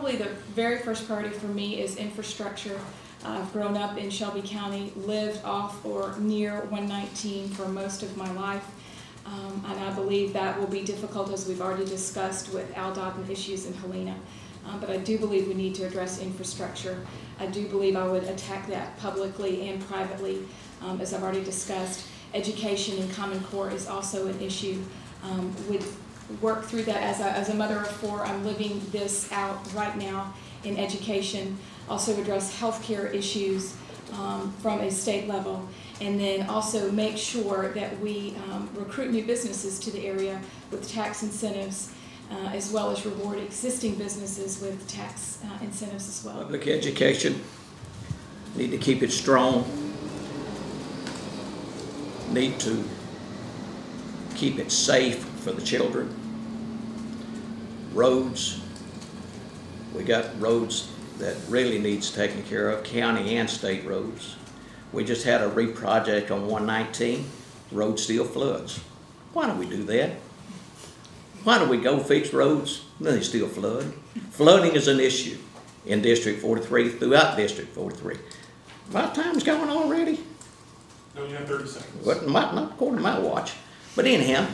probably the very first priority for me is infrastructure. I've grown up in Shelby County, lived off or near 119 for most of my life, and I believe that will be difficult, as we've already discussed, with AL.com issues in Helena. But I do believe we need to address infrastructure. I do believe I would attack that publicly and privately, as I've already discussed. Education in Common Core is also an issue. Would work through that as a mother of four. I'm living this out right now in education. Also address healthcare issues from a state level, and then also make sure that we recruit new businesses to the area with tax incentives, as well as reward existing businesses with tax incentives as well. Public education, need to keep it strong. Need to keep it safe for the children. Roads, we got roads that really needs taken care of, county and state roads. We just had a reproject on 119, road still floods. Why do we do that? Why do we go fix roads? Then they still flood. Flooding is an issue in District 43, throughout District 43. My time's going already. No, you have 30 seconds. Well, not according to my watch. But anyhow,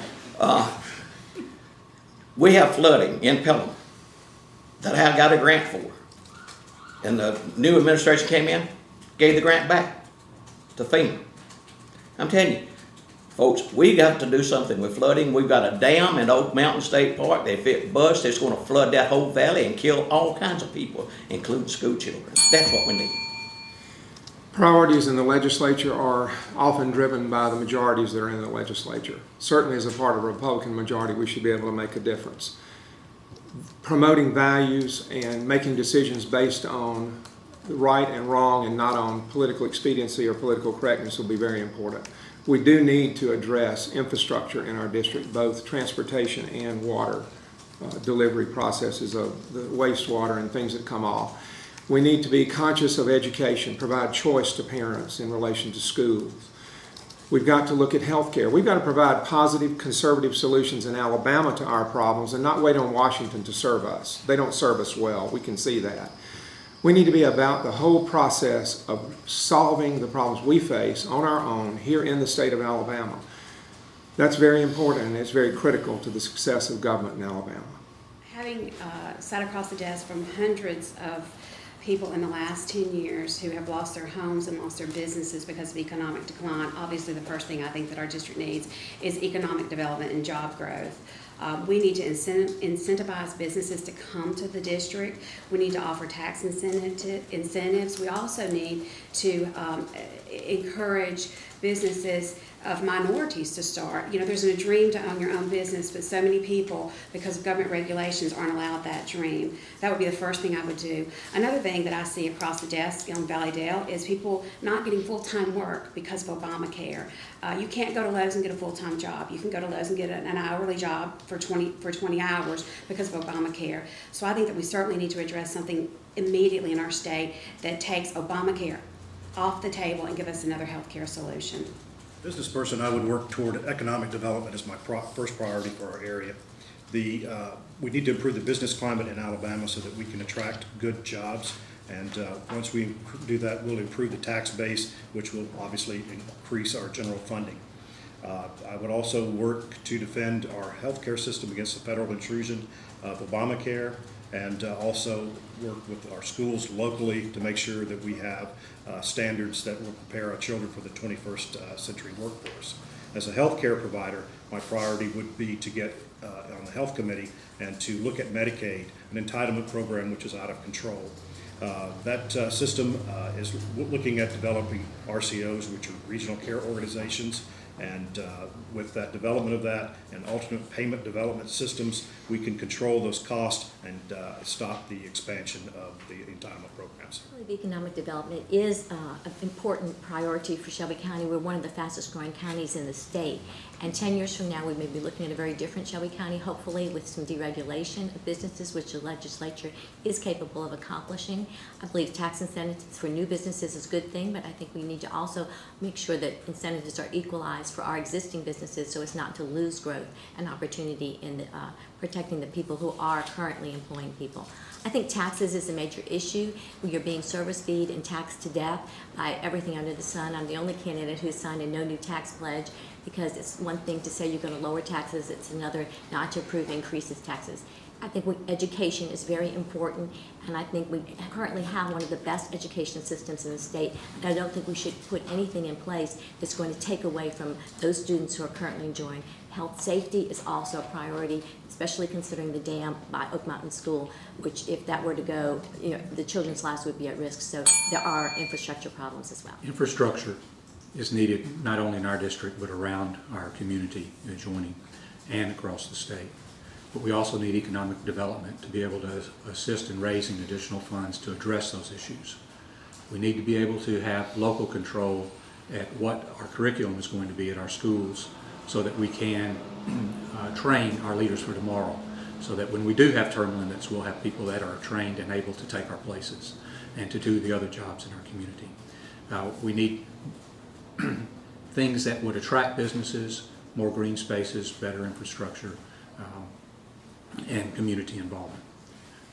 we have flooding in Pelham that I got a grant for. And the new administration came in, gave the grant back to FEMA. I'm telling you, folks, we got to do something with flooding. We've got a dam in Oak Mountain State Park. If it busts, it's going to flood that whole valley and kill all kinds of people, including school children. That's what we need. Priorities in the legislature are often driven by the majorities that are in the legislature. Certainly as a part of a Republican majority, we should be able to make a difference. Promoting values and making decisions based on right and wrong and not on political expediency or political correctness will be very important. We do need to address infrastructure in our district, both transportation and water delivery processes of the wastewater and things that come off. We need to be conscious of education, provide choice to parents in relation to schools. We've got to look at health care. We've got to provide positive, conservative solutions in Alabama to our problems and not wait on Washington to serve us. They don't serve us well. We can see that. We need to be about the whole process of solving the problems we face on our own here in the state of Alabama. That's very important, and it's very critical to the success of government in Alabama. Having sat across the desk from hundreds of people in the last 10 years who have lost their homes and lost their businesses because of economic decline, obviously the first thing I think that our district needs is economic development and job growth. We need to incentivize businesses to come to the district. We need to offer tax incentives. We also need to encourage businesses of minorities to start. You know, there's a dream to own your own business, but so many people, because of government regulations, aren't allowed that dream. That would be the first thing I would do. Another thing that I see across the desk on Valleydale is people not getting full-time work because of Obamacare. You can't go to Lowe's and get a full-time job. You can go to Lowe's and get an hourly job for 20 hours because of Obamacare. So I think that we certainly need to address something immediately in our state that takes Obamacare off the table and give us another health care solution. Business person, I would work toward economic development as my first priority for our area. We need to improve the business climate in Alabama so that we can attract good jobs. And once we do that, we'll improve the tax base, which will obviously increase our general funding. I would also work to defend our healthcare system against the federal intrusion of Obamacare, and also work with our schools locally to make sure that we have standards that will prepare our children for the 21st century workforce. As a healthcare provider, my priority would be to get on the health committee and to look at Medicaid, an entitlement program which is out of control. That system is looking at developing RCOs, which are regional care organizations, and with that development of that and alternate payment development systems, we can control those costs and stop the expansion of the entitlement programs. Economic development is an important priority for Shelby County. We're one of the fastest growing counties in the state, And 10 years from now, we may be looking at a very different Shelby County, hopefully with some deregulation of businesses, which the legislature is capable of accomplishing. I believe tax incentives for new businesses is a good thing, but I think we need to also make sure that incentives are equalized for our existing businesses so as not to lose growth and opportunity in protecting the people who are currently employing people. I think taxes is a major issue. We are being service feed and taxed to death by everything under the sun. I'm the only candidate who signed a no new tax pledge, because it's one thing to say you're going to lower taxes, it's another not to approve increases taxes. I think education is very important, and I think we currently have one of the best education systems in the state, and I don't think we should put anything in place that's going to take away from those students who are currently enjoying. Health safety is also a priority, especially considering the dam by Oak Mountain School, which if that were to go, the children's lives would be at risk. So there are infrastructure problems as well. Infrastructure is needed not only in our district but around our community adjoining and across the state. But we also need economic development to be able to assist in raising additional funds to address those issues. We need to be able to have local control at what our curriculum is going to be at our schools so that we can train our leaders for tomorrow, so that when we do have term limits, we'll have people that are trained and able to take our places and to do the other jobs in our community. We need things that would attract businesses, more green spaces, better infrastructure, and community involvement.